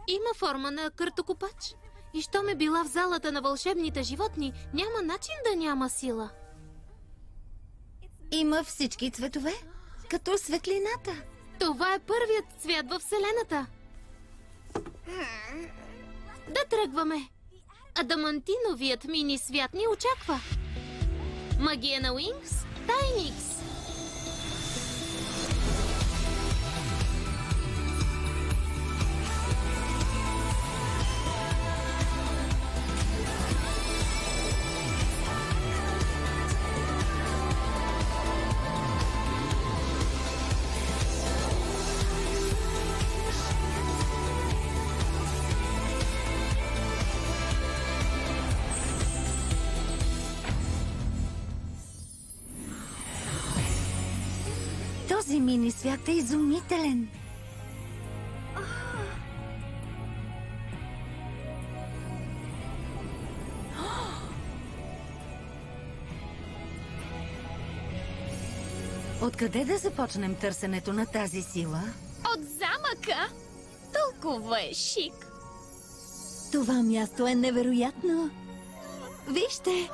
Има форма на картокопач. И щом е била в залата на вълшебните животни, няма начин да няма сила. Има всички цветове, като светлината. Това е първият цвят във Вселената. Да тръгваме. Адамантиновият мини свят ни очаква. Магия на Уинкс, Тайникс. Този мини свят е изумителен. Откъде да започнем търсенето на тази сила? От замъка! Толкова е шик! Това място е невероятно. Вижте!